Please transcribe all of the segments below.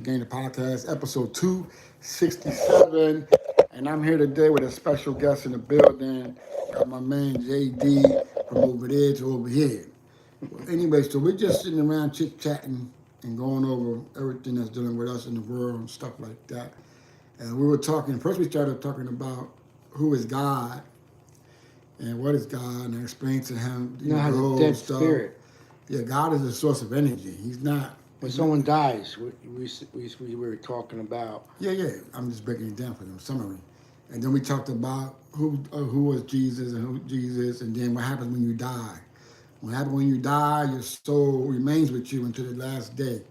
Again, the podcast, episode 267. And I'm here today with a special guest in the building. Got my man JD from over there to over here. Well, anyway, so we're just sitting around chit chatting and going over everything that's dealing with us in the world and stuff like that. And we were talking, first we started talking about who is God and what is God, and I explained to him, You know, the has a whole dead stuff. spirit. Yeah, God is a source of energy. He's not. When someone dies, we were talking about. Yeah. I'm just breaking it down for them, summary. And then we talked about who was Jesus and who Jesus, and then what happens when you die. What happens when you die, your soul remains with you until the last day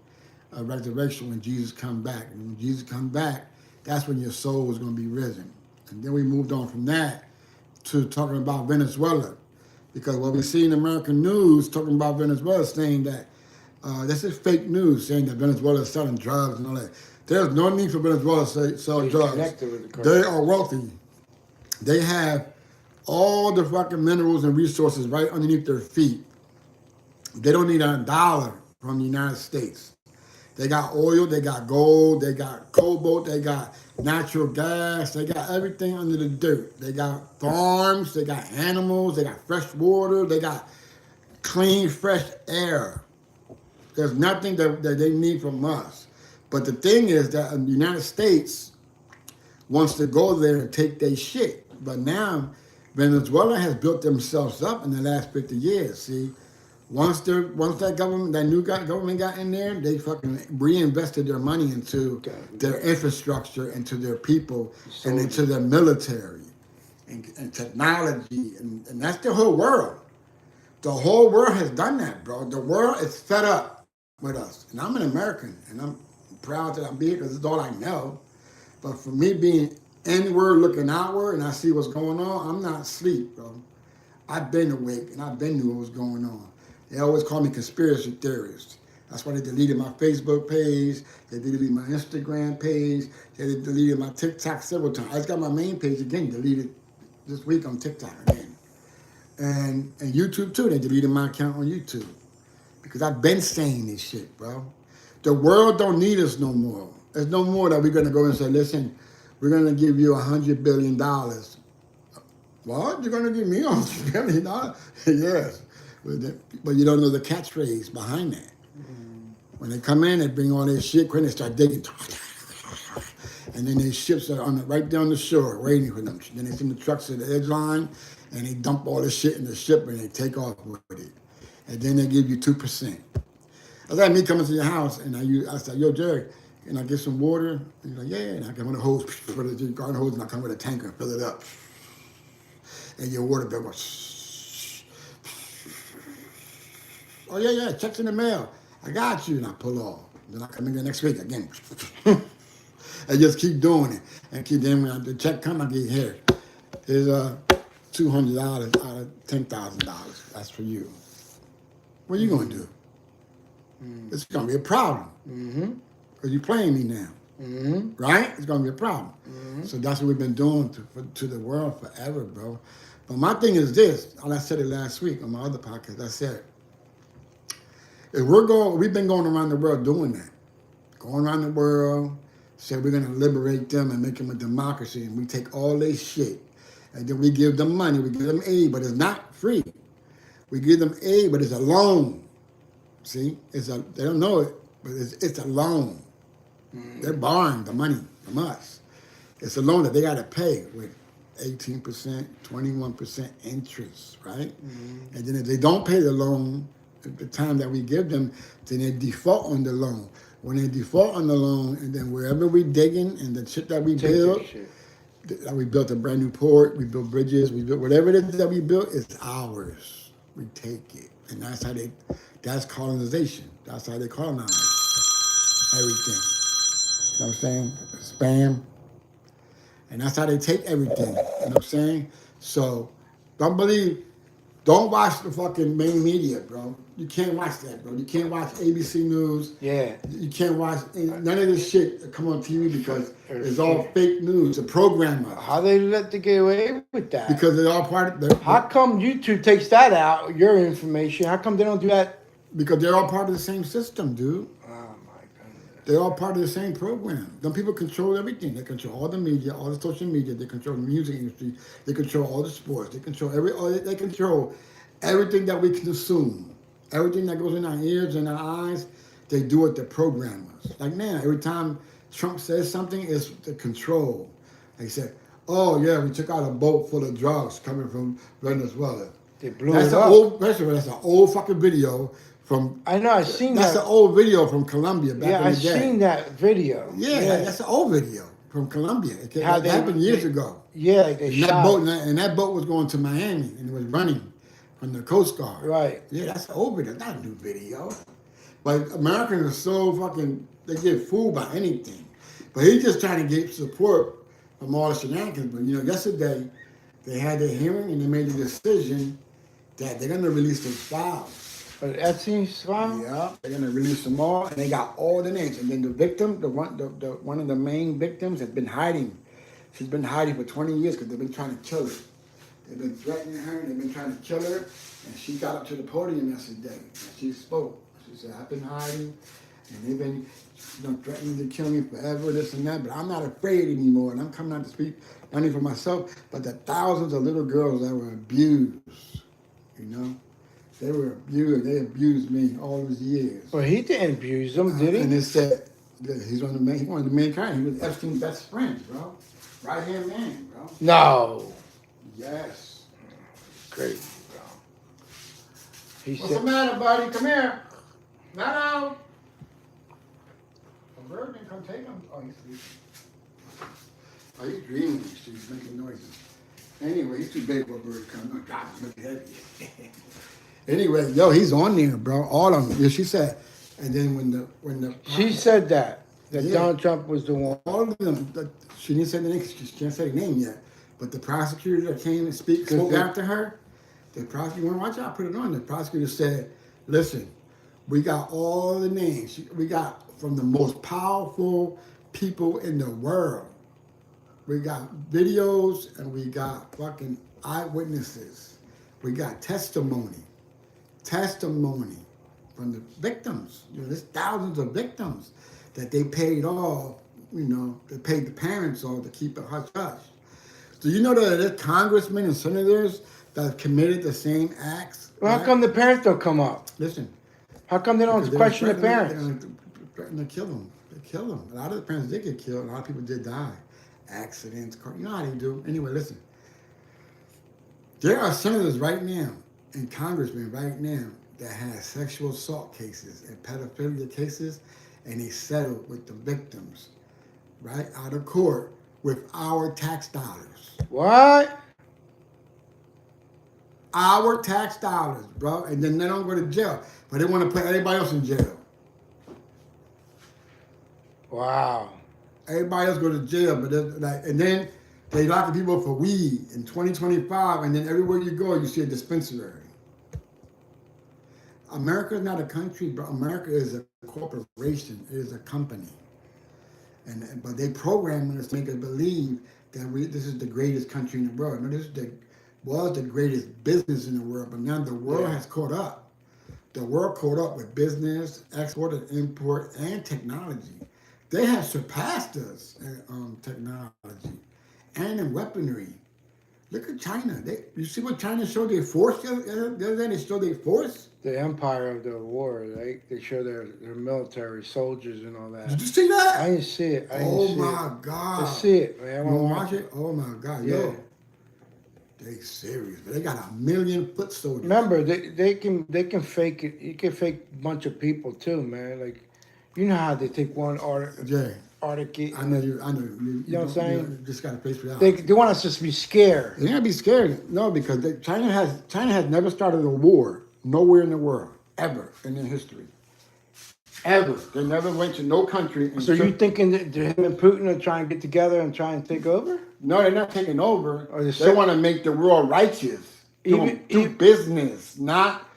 of resurrection when Jesus come back. And when Jesus come back, that's when your soul is going to be risen. And then we moved on from that to talking about Venezuela. Because what we see in American news talking about Venezuela saying that this is fake news saying that Venezuela is selling drugs and all that. There's no need for Venezuela to sell drugs. They are wealthy. They have all the fucking minerals and resources right underneath their feet. They don't need a dollar from the United States. They got oil, they got gold, they got cobalt, they got natural gas, they got everything under the dirt. They got farms, they got animals, they got fresh water, they got clean, fresh air. There's nothing that they need from us. But the thing is that the United States wants to go there and take their shit. But now Venezuela has built themselves up in the last 50 years. See, once that government, that new government got in there, they fucking reinvested their money into their infrastructure, into their people, and into their military and technology, and that's the whole world. The whole world has done that, bro. The world is fed up with us. And I'm an American, and I'm proud that I'm here because it's all I know. But for me being inward looking outward and I see what's going on, I'm not asleep, bro. I've been awake and I've been knew what was going on. They always call me conspiracy theorist. That's why they deleted my Facebook page. They deleted my Instagram page. They deleted my TikTok several times. I just got my main page again deleted this week on TikTok again. And YouTube too. They deleted my account on YouTube. Because I've been saying this shit, bro. The world don't need us no more. There's no more that we're gonna go and say, listen, we're gonna give you $100 billion. What? You're gonna give me $100 billion? Yes. But you don't know the catchphrase behind that. When they come in, they bring all their shit, and they start digging. And then their ships are right down the shore waiting for them. Then they send the trucks to the edge line and they dump all the shit in the ship and they take off with it. And then they give you 2%. That's like me coming to your house and I said, yo, Jerry, can I get some water? And he's like, yeah. And I get one of the hose, put it in the garden hose, and I come with a tanker and fill it up. And your water bill goes, oh, yeah, check's in the mail. I got you. And I pull off. Then I come in the next week again. I just keep doing it. And then when the check comes, I get here. Here's $200 out of $10,000. That's for you. What are you going to do? It's going to be a problem. Because you're playing me now. Right? It's going to be a problem. So that's what we've been doing to the world forever, bro. But my thing is this. I said it last week on my other podcast. I said, we've been going around the world doing that. Going around the world, said we're going to liberate them and make them a democracy. And we take all their shit. And then we give them money. We give them aid, but it's not free. We give them aid, but it's a loan. See? They don't know it, but it's a loan. They're borrowing the money from us. It's a loan that they got to pay with 18%, 21% interest, right? And then if they don't pay the loan at the time that we give them, then they default on the loan. When they default on the loan, and then wherever we digging and the shit that we build, we built a brand new port, we built bridges, we built whatever it is that we built, it's ours. We take it. And that's colonization. That's how they colonize everything. You know what I'm saying? Spam. And that's how they take everything. You know what I'm saying? So don't watch the fucking main media, bro. You can't watch that, bro. You can't watch ABC News. Yeah. You can't watch none of this shit that come on TV because it's all fake news. A programmer. How they let them get away with that? Because they're all part of How come YouTube takes that out, your information? How come they don't do that? Because they're all part of the same system, dude. Oh, my goodness. They're all part of the same program. Them people control everything. They control all the media, all the social media. They control the music industry. They control all the sports. They control they control everything that we consume. Everything that goes in our ears and our eyes, they do it to program us. Like now, every time Trump says something, it's the control. They said, "Oh yeah, we took out a boat full of drugs coming from Venezuela." They blew That's it an up. old. That's an old fucking video from. I know. I seen That's that. an old video from Colombia back Yeah, in I the day. seen that video. Yeah, that's an old video from Colombia. It How happened years ago. Yeah, like they And shot. that boat was going to Miami and it was running from the Coast Guard. Right. Yeah, that's an old video, not a new video. But Americans are so fucking, they get fooled by anything. But he's just trying to get support from all the shenanigans. But yesterday they had their hearing and they made a decision that they're gonna release the files. But Epstein's file? Yeah, they're gonna release them all, and they got all the names. And then the victim, the one of the main victims, has been hiding. She's been hiding for 20 years because they've been trying to kill her. They've been threatening her. They've been trying to kill her. And she got up to the podium yesterday and she spoke. She said, "I've been hiding, and they've been, threatening to kill me forever, this and that. But I'm not afraid anymore, and I'm coming out to speak not only for myself, but the thousands of little girls that were abused. They were abused. They abused me all those years." Well, he didn't abuse them, did he? And it said that he's one of the main characters. He was Epstein's best friend, bro. Right hand man, bro. No. Yes. Crazy, bro. He What's the matter, buddy? Come here. No. A bird didn't come take him. Oh, he's sleeping. Oh, he's dreaming. He's making noises. Anyway, he's too big for a bird to come. No, God, he's making heavy. Anyway, he's on there, bro. All of them. Yeah, she said. And then when the She said that Yeah. Donald Trump was the one. all of them, she didn't say the name. She can't say the name yet. But the prosecutor that came and spoke after her, the prosecutor, watch out, put it on. The prosecutor said, "Listen, we got all the names. We got from the most powerful people in the world. We got videos and we got fucking eyewitnesses. We got testimony from the victims. There's thousands of victims that they paid off. They paid the parents off to keep it hush hush. So that there's congressmen and senators that have committed the same acts. Well, right? how come the parents don't come up? Listen. How come they don't Because question the They're parents? threatening to kill them. They kill them. A lot of the parents did get killed. A lot of people did die. Accidents. You know how they do. Anyway, listen. There are senators right now and congressmen right now that have sexual assault cases and pedophilia cases, and they settled with the victims, right, out of court with our tax dollars. What? Our tax dollars, bro. And then they don't go to jail, but they want to put everybody else in jail. Wow. Everybody else go to jail, but and then they lock the people for weed in 2025, and then everywhere you go, you see a dispensary. America is not a country, bro. America is a corporation. It is a company. But they program us to make us believe that this is the greatest country in the world. No, this was the greatest business in the world, but now the world has caught up. The world caught up with business, export and import, and technology. They have surpassed us in technology and in weaponry. Look at China. You see what China showed their force the other day? They showed their force. The empire of the war, they show their military soldiers and all that. Did you see that? I didn't see it. Oh my God. Let's see it, man. You want to watch it? Oh my God, Yeah. yo. They serious. They got 1 million foot soldiers. Remember, they can fake it. You can fake a bunch of people too, man. Like, you know how they take one article. Jay, Article. I know you. You know what I'm saying? You just got to face reality. They want us to be scared. They gotta be scared. No, because China has never started a war nowhere in the world ever in their history. Ever. They never went to no country. So you thinking that him and Putin are trying to get together and try and take over? No, they're not taking over. Or They want to make the world righteous. Do Even- business, not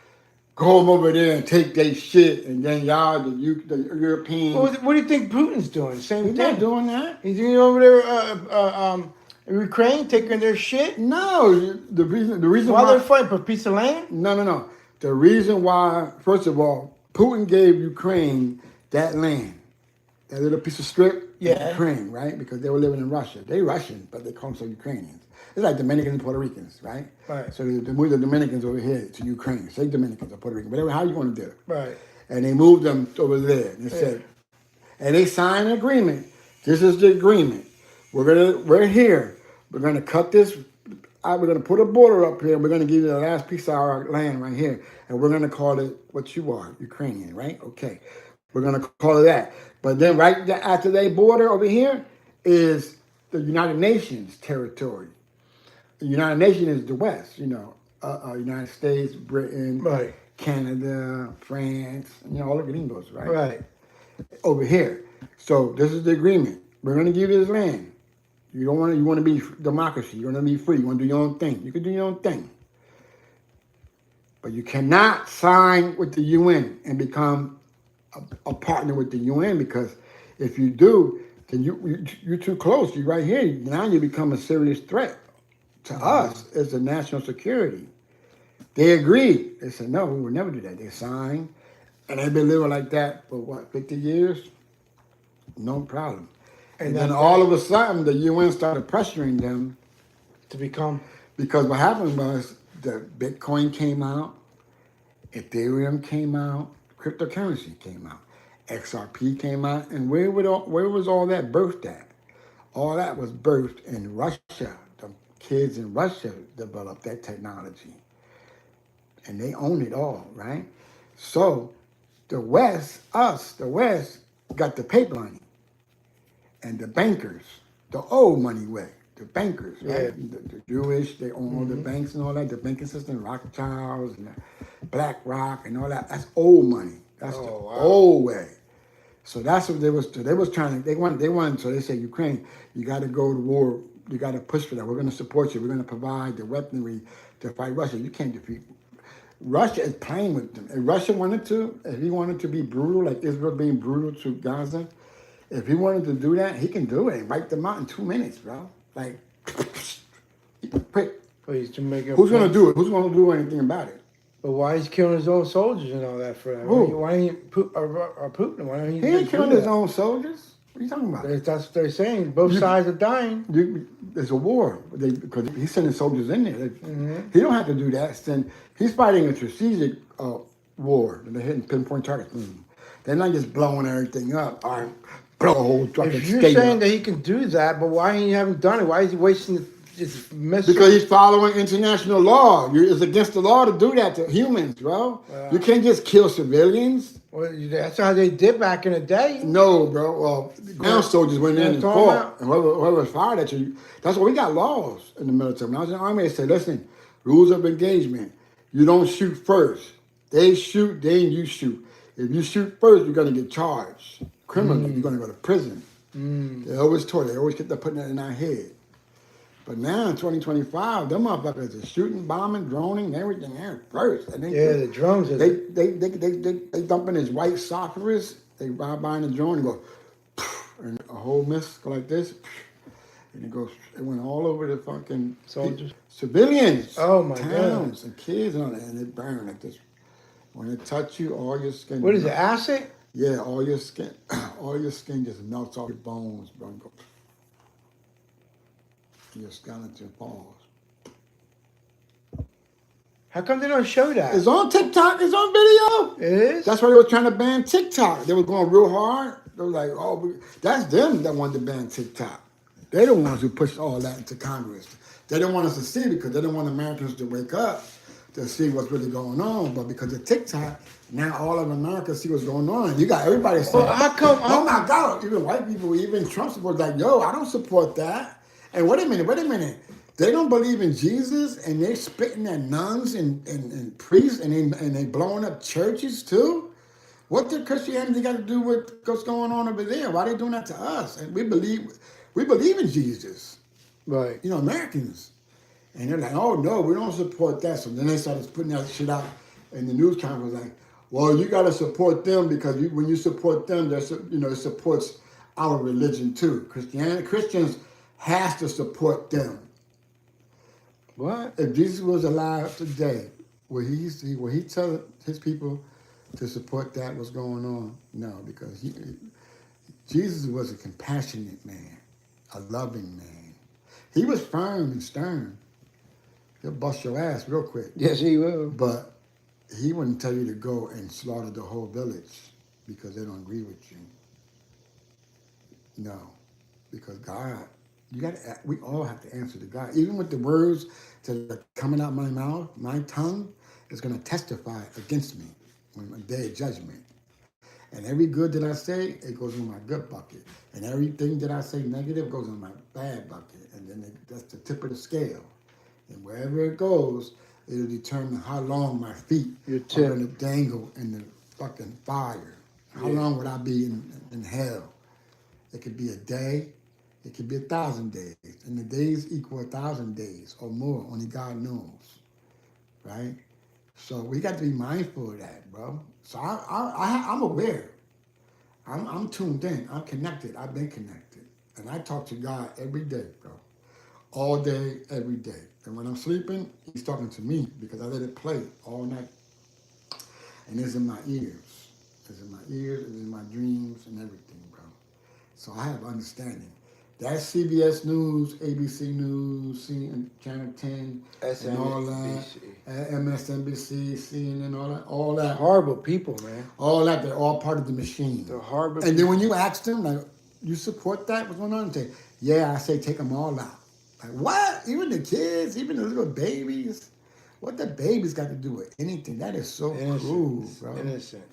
go over there and take their shit, and then y'all, the Europeans. What do you think Putin's doing? Same He's thing. not doing that. He's doing over there, Ukraine, taking their shit. No, the reason While why they're fighting for a piece of land. No. The reason why, first of all, Putin gave Ukraine that land. that little piece of strip, is Yeah. Ukraine, right? Because they were living in Russia. They Russian, but they call themselves Ukrainians. It's like Dominicans and Puerto Ricans, right? Right. So they moved the Dominicans over here to Ukraine. Say Dominicans or Puerto Rican, whatever, how you want to do it. Right. And they moved them over there. And they said, and they signed an agreement. This is the agreement. We're here. We're gonna cut this. We're gonna put a border up here. We're gonna give you the last piece of our land right here, and we're gonna call it what you are, Ukrainian, right? Okay. We're gonna call it that. But then right after they border over here is the United Nations territory. The United Nations is the West, United States, Britain, Right. Canada, France, all the gringos, right? Right. Over here. So this is the agreement. We're going to give you this land. You want to be democracy. You want to be free. You want to do your own thing. You can do your own thing. But you cannot sign with the UN and become a partner with the UN, because if you do, then you're too close. You're right here. Now you become a serious threat to us as a national security. They agreed. They said, no, we would never do that. They signed. And they've been living like that for 50 years? No problem. And then all of a sudden, the UN started pressuring them to become. Because what happened was the Bitcoin came out, Ethereum came out, cryptocurrency came out, XRP came out, and where was all that birthed at? All that was birthed in Russia. The kids in Russia developed that technology. And they own it all, right? So the West, got the paper money. And the bankers, the old money way, the bankers, right? Yeah. The Jewish, they own all the banks and all that, the banking system, Rothschilds and BlackRock and all that. That's old money. That's the old way. So that's what they was trying to, they wanted, so they said, Ukraine, you got to go to war. You got to push for that. We're going to support you. We're going to provide the weaponry to fight Russia. You can't defeat. Russia is playing with them. If Russia if he wanted to be brutal, like Israel being brutal to Gaza, if he wanted to do that, he can do it and wipe them out in 2 minutes, bro. Like, quick. Who's going to do it? Who's going to do anything about it? But why he's killing his own soldiers and all that for that? Who? Why ain't he Putin? Why don't he? He ain't killing his own soldiers. What are you talking about? That's what they're saying. Both sides are dying. There's a war because he's sending soldiers in there. He don't have to do that. He's fighting a strategic war. They're hitting pinpoint targets. They're not just blowing everything up. All right, blow a whole fucking If you're state saying up. that he can do that, but why he haven't done it? Why is he wasting his mess? Because he's following international law. It's against the law to do that to humans, bro. You can't just kill civilians. Well, that's how they did back in the day. No, bro. Well, ground soldiers went in and fought. And whoever fired at you, that's why we got laws in the military. When I was in the Army, they said, listen, rules of engagement. You don't shoot first. They shoot, then you shoot. If you shoot first, you're going to get charged. Criminally, you're going to go to prison. They always taught. They always kept putting that in our head. But now in 2025, them motherfuckers are shooting, bombing, droning, and everything there first. And the drones. They dump in his white Socceries. They ride by in the drone and go, and a whole mist go like this, and it went all over the fucking soldiers, civilians, my towns, God. And kids and all that, and it burned like this. When it touch you, all your skin. What is it? Acid? Yeah, all your skin just melts off your bones, bro. And go, your skeleton falls. How come they don't show that? It's on TikTok. It's on video. It is? That's why they were trying to ban TikTok. They were going real hard. They were like, that's them that wanted to ban TikTok. They're the ones who pushed all that into Congress. They don't want us to see because they don't want Americans to wake up to see what's really going on. But because of TikTok, now all of America see what's going on. You got everybody saying, how come? Oh my God, even white people, even Trump supporters like, yo, I don't support that. And wait a minute. They don't believe in Jesus, and they're spitting at nuns and priests, and they blowing up churches too. What did Christianity got to do with what's going on over there? Why are they doing that to us? And we believe in Jesus, right? Americans. And they're like, oh no, we don't support that. So then they started putting that shit out in the news conference, like, well, you got to support them because when you support them, it supports our religion too. Christians has to support them. What? If Jesus was alive today, would he tell his people to support that? What's going on? No, because Jesus was a compassionate man, a loving man. He was firm and stern. He'll bust your ass real quick. Yes, he will. But he wouldn't tell you to go and slaughter the whole village because they don't agree with you. No, because God, you got to. We all have to answer to God, even with the words that are coming out my mouth. My tongue is going to testify against me on the day of judgment. And every good that I say, it goes in my good bucket. And everything that I say negative goes in my bad bucket. And then that's the tip of the scale. And wherever it goes, it'll determine how long my feet Your are tip. going to dangle in the fucking fire. How long would I be in hell? It could be a day. It could be 1,000 days. And the days equal 1,000 days or more. Only God knows. Right? So we got to be mindful of that, bro. So I'm aware. I'm tuned in. I'm connected. I've been connected. And I talk to God every day, bro. All day, every day. And when I'm sleeping, he's talking to me because I let it play all night. And it's in my ears. It's in my ears, it's in my dreams and everything, bro. So I have understanding. That's CBS News, ABC News, Channel 10, and all that. MSNBC, CNN, all that. Horrible people, man. All that, they're all part of the machine. They're horrible. And then when you ask them, like, you support that? What's going on? They say, yeah, I say take them all out. Like, what? Even the kids, even the little babies? What the babies got to do with anything? That is so cruel, bro. Innocent.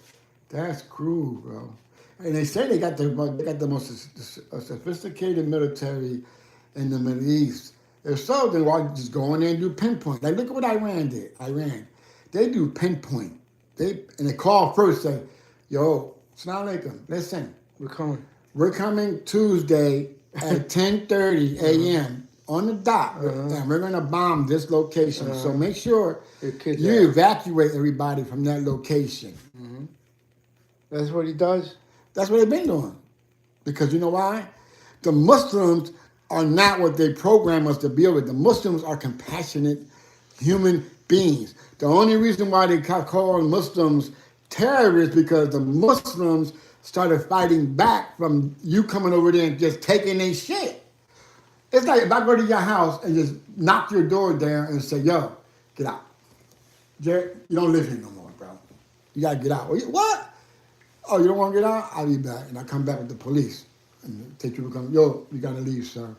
That's cruel, bro. And they say they got the most sophisticated military in the Middle East. If so, then why just go in there and do pinpoint? Like, look at what Iran did. They do pinpoint. They call first, say, yo, Assalamu alaikum, listen, we're coming Tuesday at 10:30 a.m. on the dot, and we're going to bomb this location. So make sure you evacuate everybody from that location. Mm-hmm. That's what he does? That's what they've been doing. Because you know why? The Muslims are not what they program us to be with. The Muslims are compassionate human beings. The only reason why they call Muslims terrorists because the Muslims started fighting back from you coming over there and just taking their shit. It's like if I go to your house and just knock your door down and say, yo, get out. Jared, you don't live here no more, bro. You gotta get out. What? Oh, you don't want to get out? I'll be back. And I come back with the police. And take you to come, yo, you got to leave, sir.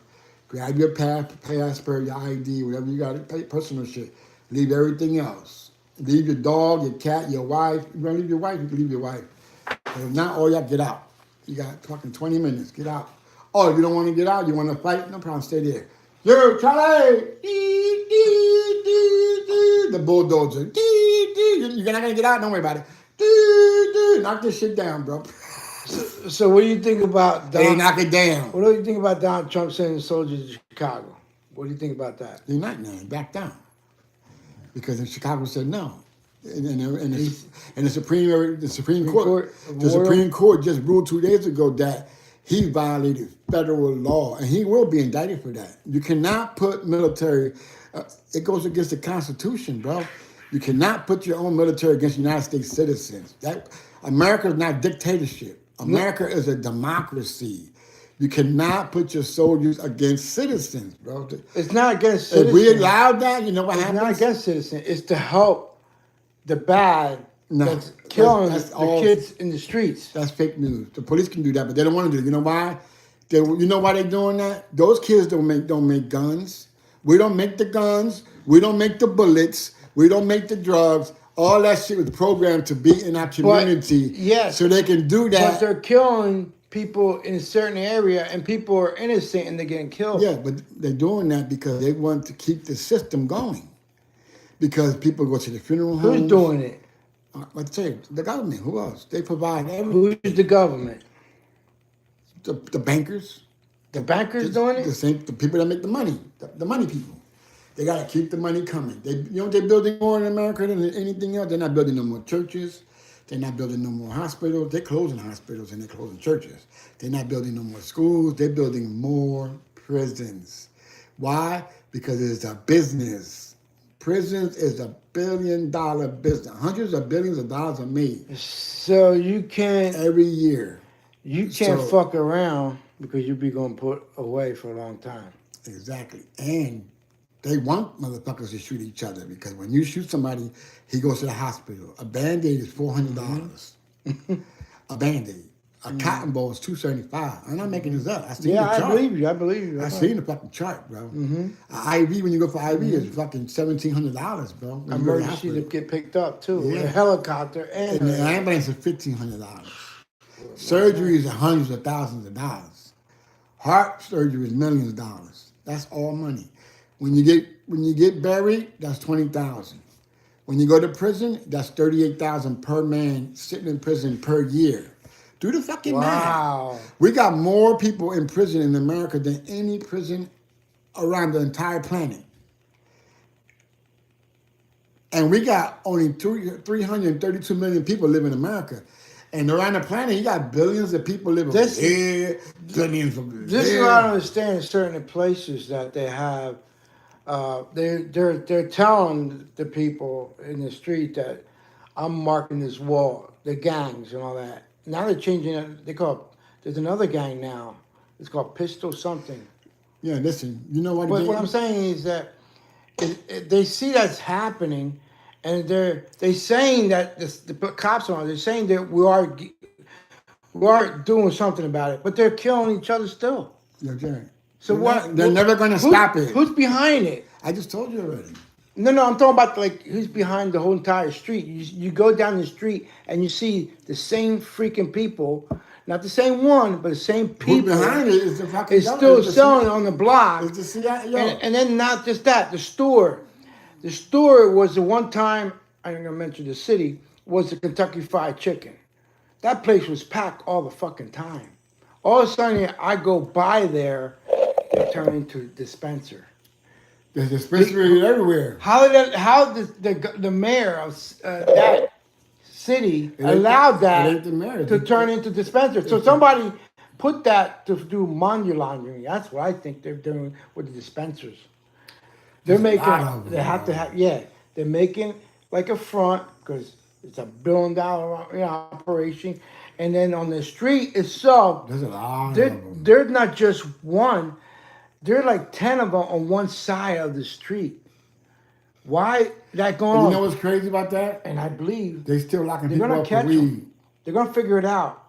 Grab your passport, your ID, whatever you got, personal shit. Leave everything else. Leave your dog, your cat, your wife. If you want to leave your wife, you can leave your wife. But if not, all you got, get out. You got fucking 20 minutes, get out. Oh, if you don't want to get out, you want to fight, no problem, stay there. Yo, Charlie! The bulldozer. You're not going to get out, don't worry about it. Knock this shit down, bro. So what do you think about They knock it down. What do you think about Donald Trump sending soldiers to Chicago? What do you think about that? They're not now. Back down. Because in Chicago said no. And the Supreme Court just ruled 2 days ago that he violated federal law, and he will be indicted for that. You cannot put military. It goes against the Constitution, bro. You cannot put your own military against United States citizens. America is not dictatorship. America is a democracy. You cannot put your soldiers against citizens, bro. It's not against citizens. If we allow that, you know what happens? It's not against citizens. It's to help the bad that's killing the kids in the streets. That's fake news. The police can do that, but they don't want to do it. You know why? You know why they're doing that? Those kids don't make guns. We don't make the guns. We don't make the bullets. We don't make the drugs. All that shit was programmed to be in our community. Yes. So they can do that. But they're killing people in a certain area, and people are innocent and they're getting killed. Yeah, but they're doing that because they want to keep the system going. Because people go to the funeral homes. Who's doing it? Like I say, the government. Who else? They provide everything. Who's the government? The bankers. The bankers doing it? The people that make the money. The money people. They got to keep the money coming. You know what they're building more in America than anything else? They're not building no more churches. They're not building no more hospitals. They're closing hospitals and they're closing churches. They're not building no more schools. They're building more prisons. Why? Because it's a business. Prisons is $1 billion business. Hundreds of billions of dollars are made. So you can't... Every year. You can't So fuck around because you be gonna put away for a long time. exactly, and they want motherfuckers to shoot each other because when you shoot somebody, he goes to the hospital. A band-aid is Mm-hmm. $400. A band-aid. A Mm-hmm. cotton ball is $275. I'm not making this up. I seen Yeah, the I chart. believe you. I believe you. I That's right. seen the fucking chart, bro. Mm-hmm. A IV, when you go for IV, is Mm-hmm. fucking $1,700, bro. When you go to the Emergency to hospital. get picked up too with a Yeah. helicopter and And the a ambulance is $1,500. my God. Surgeries are hundreds of thousands of dollars. Heart surgery is millions of dollars. That's all money. When you get buried, that's 20,000. When you go to prison, that's 38,000 per man sitting in prison per year. Do the fucking math. Wow. We got more people in prison in America than any prison around the entire planet. And we got only 332 million people live in America. And around the planet, you got billions of people living over This here, billions of this is what I there. don't understand in certain places that they have they're telling the people in the street that I'm marking this wall, the gangs and all that. Now they're changing it. They call it, there's another gang now. It's called Pistol something. Yeah, listen, you know what? But what I'm saying is that they see that's happening, and they're saying that the cops are. They're saying that we are doing something about it, but they're killing each other still. You're Jerry. So what? They're never going to stop it. Who's behind it? I just told you already. No, I'm talking about like who's behind the whole entire street. You go down the street and you see the same freaking people, not the same one, but the same Who's people. behind it is the fucking Is still selling on the block. It's the CIA. And then not just that, the store. The store was the one time, I'm going to mention the city, was the Kentucky Fried Chicken. That place was packed all the fucking time. All of a sudden, I go by there, it turned into a dispenser. There's dispensaries everywhere. How did the mayor of that city allowed that to turn into dispenser? So somebody put that to do money laundering. That's what I think they're doing with the dispensers. They're making. They have to have. Yeah, they're making like a front because it's a $1 billion operation, and then on the street itself, There's a lot of them. they're not just one. There are like 10 of them on one side of the street. Why that going on? You know what's crazy about that? And I believe They still locking they're people gonna up for catch weed. them. They're gonna figure it out.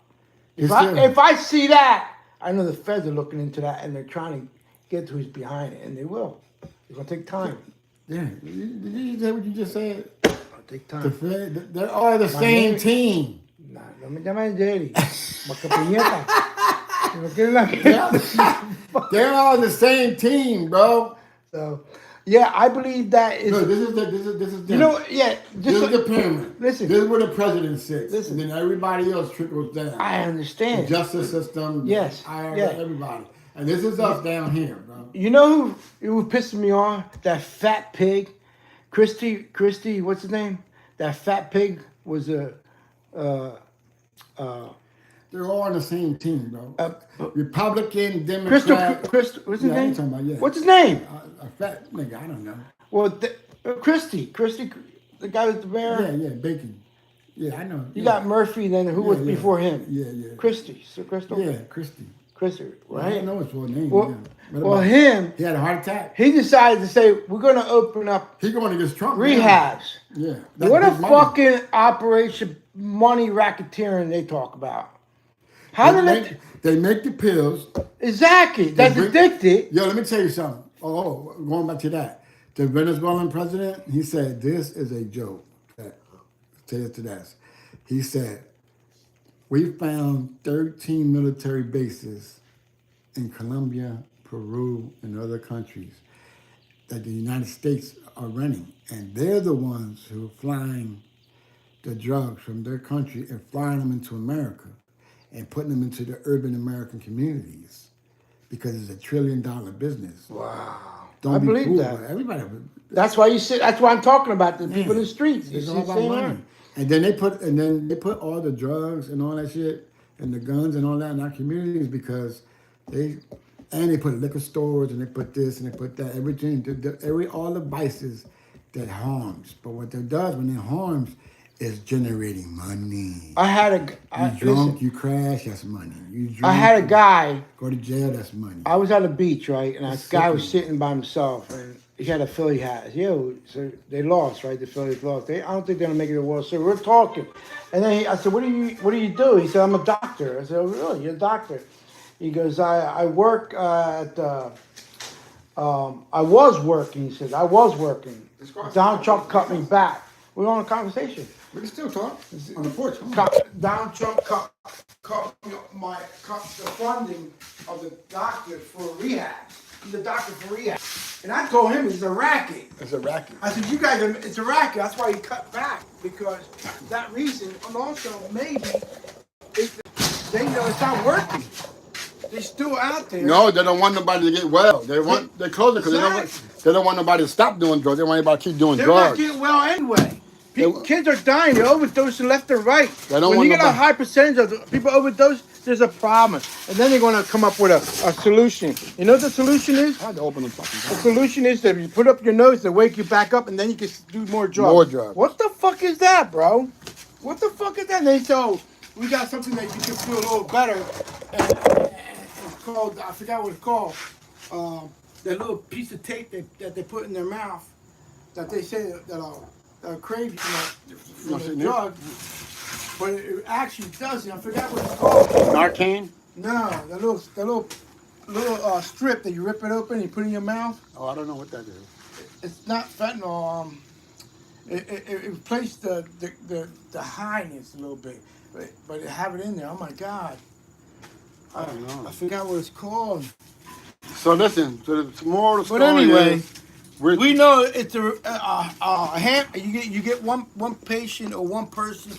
If It's I see that, I know the feds are looking into that and they're trying to get who's behind it, and they will. It's gonna take time. Yeah. Did you say what you just said? It'll take The time. Fed, they're all the same team. Nah, no me llames Jerry. Macapiñeta. Si no quieren la- They're all the same team, bro. So, yeah, I believe that is. Look, this is them. You know, yeah. This is the pyramid. Listen. This is where the president sits. Listen. And then everybody else trickles down. I The understand. justice system. Yes, IRS, yeah. everybody. And this is us down here, bro. You know who pissed me off? That fat pig, Christie. What's his name? That fat pig was a. They're all on the same team, bro. Republican, Democrat. What's his Yeah, I name? ain't talking about, yeah. What's his name? A fat nigga, I don't know. Well, Christie, the guy with the mayor. Yeah, Bacon. Yeah, I know. You yeah. got Murphy. Then who was before him? Yeah. Christie. Sir Crystal. Yeah, Christie. Christie, I right? don't know his full name. Well, yeah. well, him. He had a heart attack. He decided to say we're going to open up He going against Trump. rehabs. Yeah. What a big money. fucking operation money racketeering they talk about. How did They make the pills. exactly? That's bring- addicted. Yo, let me tell you something. Oh, going back to that. The Venezuelan president, he said, this is a joke. Say it to that. He said, we found 13 military bases in Colombia, Peru, and other countries that the United States are running. And they're the ones who are flying the drugs from their country and flying them into America and putting them into the urban American communities because it's $1 trillion business. Wow. Don't I be believe fooled that. by everybody. That's why you sit. That's why I'm talking about the people in the streets. It's You all see, about same money. here. And then they put all the drugs and all that shit and the guns and all that in our communities because they put liquor stores and they put this and they put that, everything, all the vices that harms. But what it does when it harms, is generating money. I had You drunk, you crash, that's money. You drink, I had a guy. go to jail, that's money. I was at the beach, right, and It's this guy was sickening. sitting by himself, and he had a Philly hat. Yo, so they lost, right? The Phillies lost. I don't think they're gonna make it to the World Series. We're talking, and then I said, what do you do?" He said, "I'm a doctor." I said, "Oh, really? You're a doctor?" He goes, "I work at." I was working. He said, "I was working." Donald Trump cut me back. We were on a conversation. We can still talk on the porch. Donald Trump cut the funding of the doctor for rehab. He's a doctor for rehab. And I told him it's a racket. It's a racket. I said, you guys, it's a racket. That's why he cut back. Because that reason, and also maybe they know it's not working. They're still out there. No, they don't want nobody to get well. They close it because they don't want nobody to stop doing drugs. They want everybody to keep doing drugs. They're not getting well anyway. Kids are dying. They're overdosing left and right. When you get a high percentage of people overdose, there's a problem. And then they're going to come up with a solution. You know what the solution is? I had to open the fucking. The solution is that you put up your nose to wake you back up, and then you can do more drugs. More drugs. What the fuck is that, bro? What the fuck is that? And they say, oh, we got something that you can feel a little better. And it's called, I forgot what it's called. That little piece of tape that they put in their mouth that they say that'll crave from the drug. But it actually doesn't. I forgot what it's called. Narcan? No, that little strip that you rip it open and you put in your mouth. Oh, I don't know what that is. It's not fentanyl. It replaced the highness a little bit, but it have it in there. Oh my God! I don't know. I forgot what it's called. So listen, so the moral of the story anyway, is, we know it's you get one patient or one person.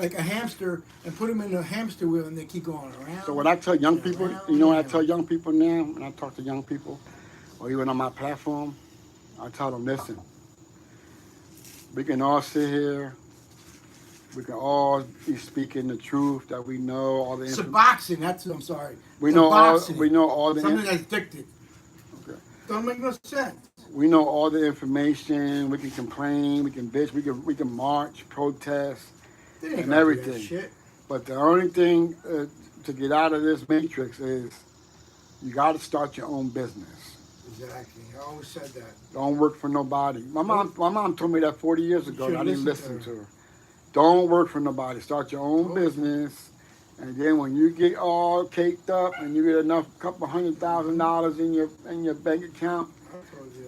Like a hamster, and put them in a hamster wheel, and they keep going around. So what I tell young people, you know what I tell young people now, when I talk to young people, or even on my platform, I tell them, listen, we can all sit here, we can all be speaking the truth that we know, all the It's boxing, I'm sorry. We know all the something that's addicted. Okay. Don't make no sense. We know all the information, we can complain, we can bitch, we can march, protest, and everything. But the only thing to get out of this matrix is you got to start your own business. Exactly. I always said that. Don't work for nobody. My mom told me that 40 years ago. And I didn't listen to her. Don't work for nobody. Start your own business. And then when you get all caked up and you get enough, couple $100,000 in your bank account,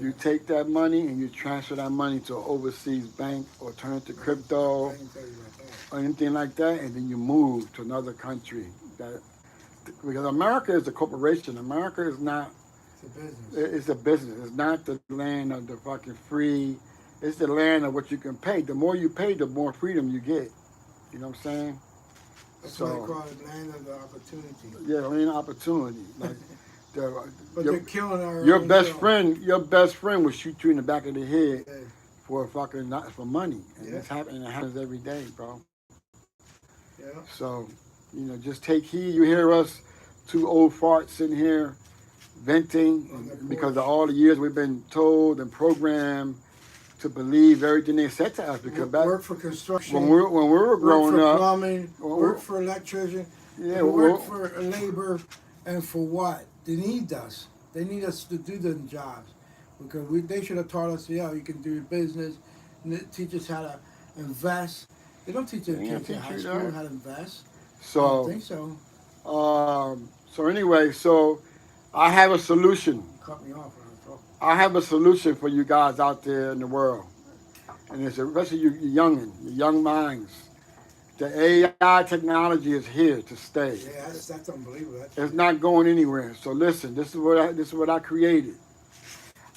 you take that money and you transfer that money to an overseas bank or turn it to crypto or anything like that, and then you move to another country. Because America is a corporation. America is not. It's a business. It's not the land of the fucking free. It's the land of what you can pay. The more you pay, the more freedom you get. You know what I'm saying? That's why they call it land of the opportunity. Yeah, land of opportunity. Like, but they're killing our your best friend will shoot you in the back of the head for money. And it happens every day, bro. Yeah. So, just take heed. You hear us, two old farts sitting here venting because of all the years we've been told and programmed to believe everything they said to us. Because work for construction. When we were growing up, work for plumbing, work for electrician, work for labor, and for what? They need us. They need us to do the jobs because they should have taught us, you can do your business, teach us how to invest. They don't teach their kids in high school how to invest. So, I don't think so. So anyway, I have a solution. Cut me off when I was talking. I have a solution for you guys out there in the world, and it's especially you young minds. The AI technology is here to stay. Yeah, that's unbelievable. It's not going anywhere. So listen, this is what I created.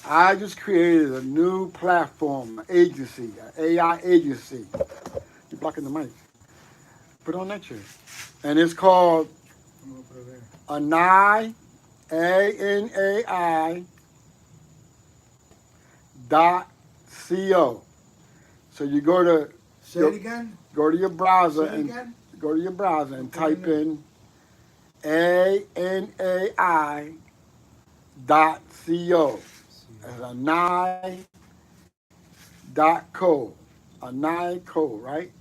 I just created a new platform, an agency, an AI agency. You're blocking the mic. Put on that chair. And it's called Anai, ANAI .co. So you go to Say it again. Go to your browser and type in ANAI .co. That's Anai .co. a NIE code, right?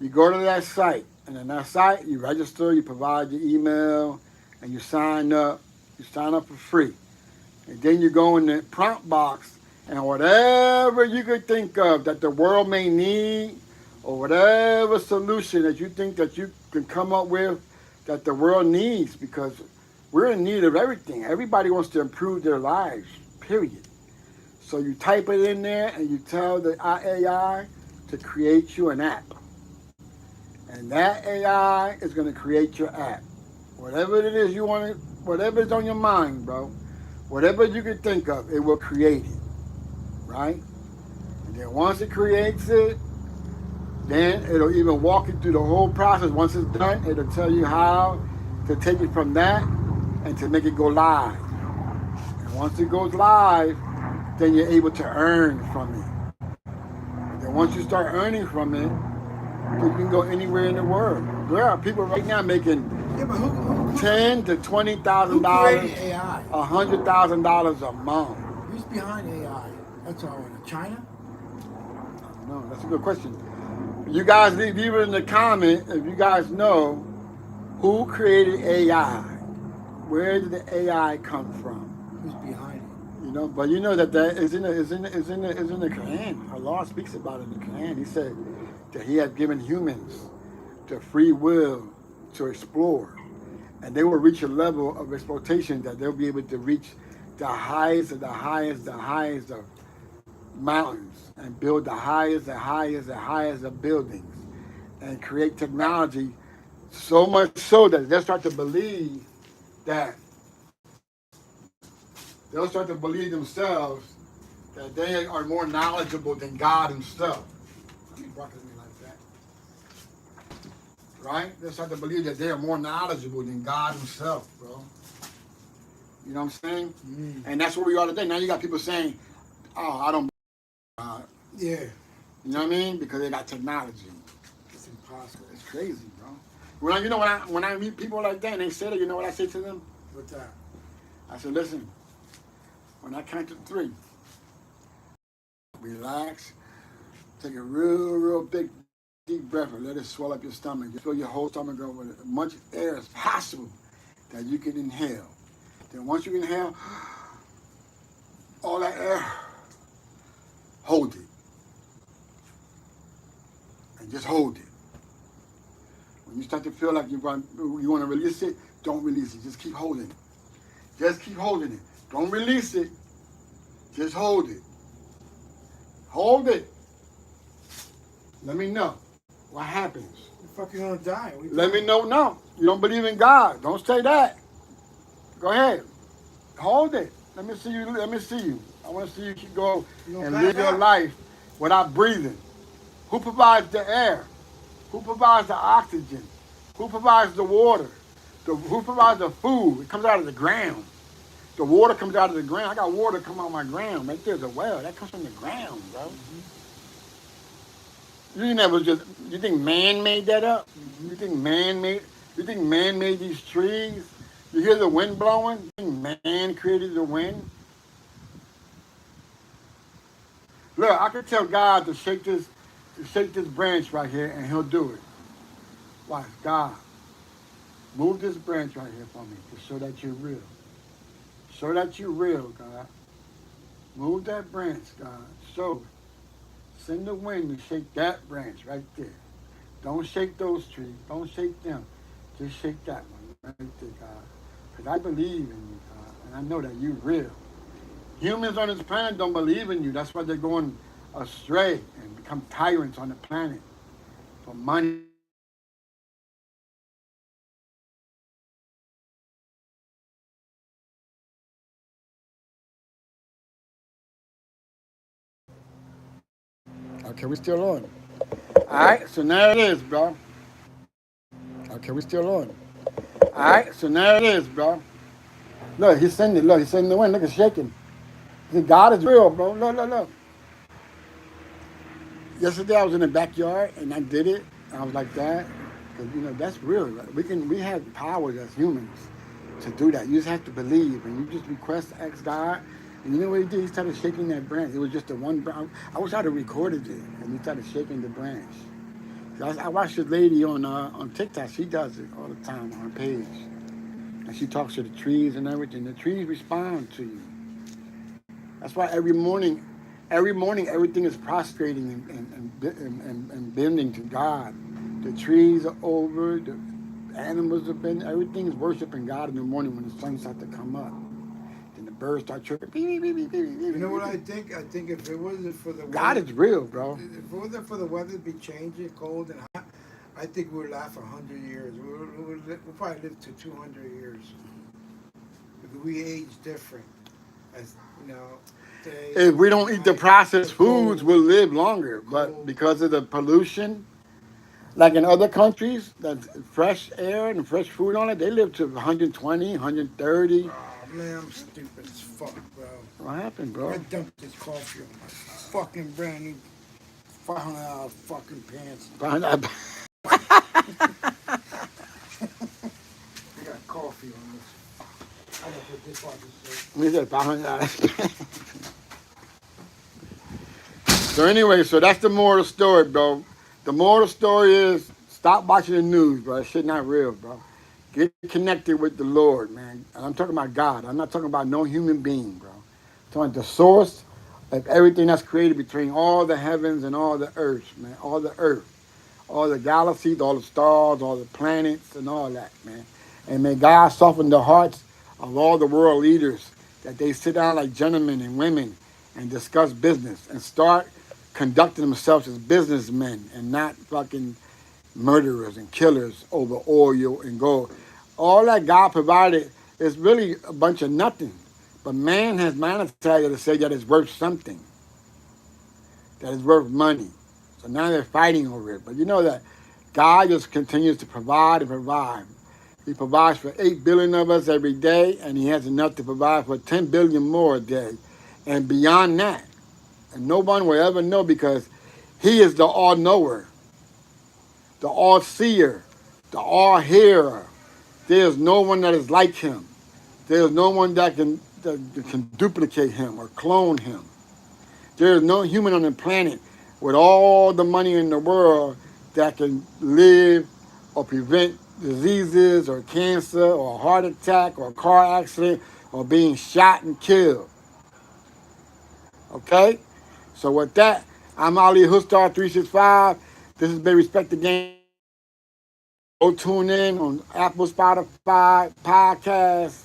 You go to that site, and in that site, you register, you provide your email, and you sign up. You sign up for free. And then you go in the prompt box, and whatever you could think of that the world may need, or whatever solution that you think that you can come up with that the world needs, because we're in need of everything. Everybody wants to improve their lives, period. So you type it in there, and you tell the AI to create you an app. And that AI is going to create your app. Whatever it is you want to, whatever is on your mind, bro, whatever you can think of, it will create it, right? And then once it creates it, then it'll even walk you through the whole process. Once it's done, it'll tell you how to take it from that and to make it go live. And once it goes live, then you're able to earn from it. And then once you start earning from it, you can go anywhere in the world. There are people right now making ten to $20,000, AI? $100,000 a month. Who's behind AI? That's all in China? No, that's a good question. You guys leave it in the comment if you guys know who created AI. Where did the AI come from? Who's behind it? You know, but you know that is in the Quran. Allah speaks about it in the Quran. He said that He has given humans the free will to explore, and they will reach a level of exploitation that they'll be able to reach the highest of the highest, the highest of mountains, and build the highest, the highest, the highest of buildings, and create technology so much so that they'll start to believe that they'll start to believe themselves that they are more knowledgeable than God Himself. I mean, barking at me like that. Right? They'll start to believe that they are more knowledgeable than God Himself, bro. You know what I'm saying? And that's where we are today. Now you got people saying, "Oh, I don't believe God." Yeah. You know what I mean? Because they got technology. It's impossible. It's crazy, bro. When I meet people like that and they say that, you know what I say to them? What's that? I said, listen, when I count to 3, relax, take a real big deep breath and let it swell up your stomach. You fill your whole stomach up with as much air as possible that you can inhale. Then once you inhale all that air, hold it. And just hold it. When you start to feel like you want to release it, don't release it. Just keep holding it. Just keep holding it. Don't release it. Just hold it. Hold it. Let me know what happens. You're fucking gonna die. Let me know. No, you don't believe in God. Don't say that. Go ahead. Hold it. Let me see you. Let me see you. I want to see you go and live your life without breathing. Who provides the air? Who provides the oxygen? Who provides the water? Who provides the food? It comes out of the ground. The water comes out of the ground. I got water come out of my ground. Right there's a well. That comes from the ground, bro. You think man made that up? You think man made these trees? You hear the wind blowing? You think man created the wind? Look, I can tell God to shake this branch right here, and He'll do it. Watch, God, move this branch right here for me to show that you're real. Show that you're real, God. Move that branch, God. Show it. Send the wind to shake that branch right there. Don't shake those trees. Don't shake them. Just shake that one right there, God. Because I believe in you, God, and I know that you're real. Humans on this planet don't believe in you. That's why they're going astray and become tyrants on the planet for money. Okay, we still on. All right, so now it is, bro. Okay, we still on. All right, so now it is, bro. Look, he's sending. Look, he's sending the wind. Look, it's shaking. God is real, bro. Look. Yesterday I was in the backyard and I did it. And I was like that, because that's real. Right? We have powers as humans to do that. You just have to believe, and you just request, ask God, You know what he did? He started shaking that branch. It was just the one branch. I wish I'd have recorded it. And he started shaking the branch. I watched this lady on TikTok. She does it all the time on her page. And she talks to the trees and everything. The trees respond to you. That's why every morning everything is prostrating and bending to God. The trees are over, the animals are bending, everything is worshiping God in the morning when the sun starts to come up. Then the birds start chirping. Beep, beep, beep, beep, beep, You know beep, what beep. I think? I think if it wasn't for the God weather, is real, bro. if it wasn't for the weather to be changing, cold and hot, I think we'll last 100 years. We'll probably live to 200 years because we age different. As you know, day, If we don't eat the night, the processed foods, cold, we'll live longer. the But cold. because of the pollution, like in other countries, that's fresh air and fresh food on it, they live to 120, 130. Oh man, I'm stupid as fuck, bro. What happened, I bro? dumped this coffee on my fucking brand new $500 fucking pants. Behind that. I got coffee on this. I gotta put this on this. We said $500. So anyway, so that's the moral of the story, bro. The moral of the story is stop watching the news, bro. That shit not real, bro. Get connected with the Lord, man. And I'm talking about God. I'm not talking about no human being, bro. I'm talking about the source of everything that's created between all the heavens and all the earth, man. All the earth, all the galaxies, all the stars, all the planets, and all that, man. And may God soften the hearts of all the world leaders that they sit down like gentlemen and women and discuss business and start conducting themselves as businessmen and not fucking murderers and killers over oil and gold. All that God provided is really a bunch of nothing. But man has managed to say that it's worth something, that it's worth money. So now they're fighting over it. But you know that God just continues to provide and provide. He provides for 8 billion of us every day, and he has enough to provide for 10 billion more a day. And beyond that, and no one will ever know because he is the all-knower, the all-seer, the all-hearer. There's no one that is like him. There's no one that can duplicate him or clone him. There is no human on the planet with all the money in the world that can live or prevent diseases or cancer or a heart attack or a car accident or being shot and killed. Okay? So with that, I'm Ali Hustar 365. This has been Respect the Game. Go tune in on Apple, Spotify, podcasts.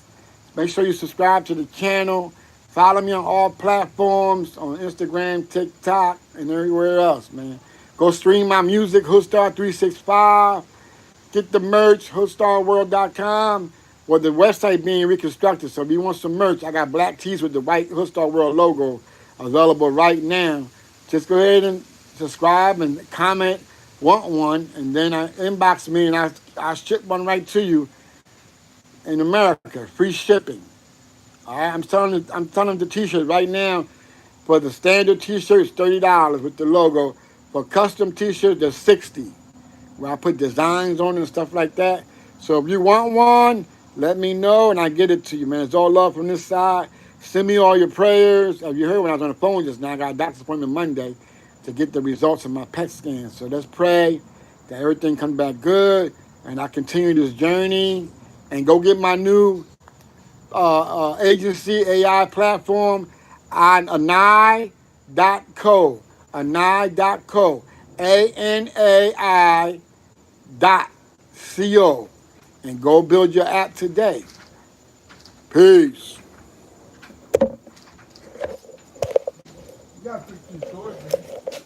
Make sure you subscribe to the channel. Follow me on all platforms, on Instagram, TikTok, and everywhere else, man. Go stream my music, Hustar365. Get the merch, hoodstarworld.com, or the website being reconstructed. So if you want some merch, I got black tees with the white Hoodstar World logo available right now. Just go ahead and subscribe and comment, want one, and then inbox me and I'll ship one right to you in America, free shipping. All right, I'm selling the t-shirt right now. For the standard t-shirt, it's $30 with the logo. For custom t-shirts, they're $60, where I put designs on it and stuff like that. So if you want one, let me know and I get it to you, man. It's all love from this side. Send me all your prayers. As you heard when I was on the phone just now, I got a doctor's appointment Monday to get the results of my PET scan. So let's pray that everything comes back good and I continue this journey and go get my new agency AI platform on anai.co. Anai.co. ANAI dot co, and go build your app today. Peace. You got 15 stores, man.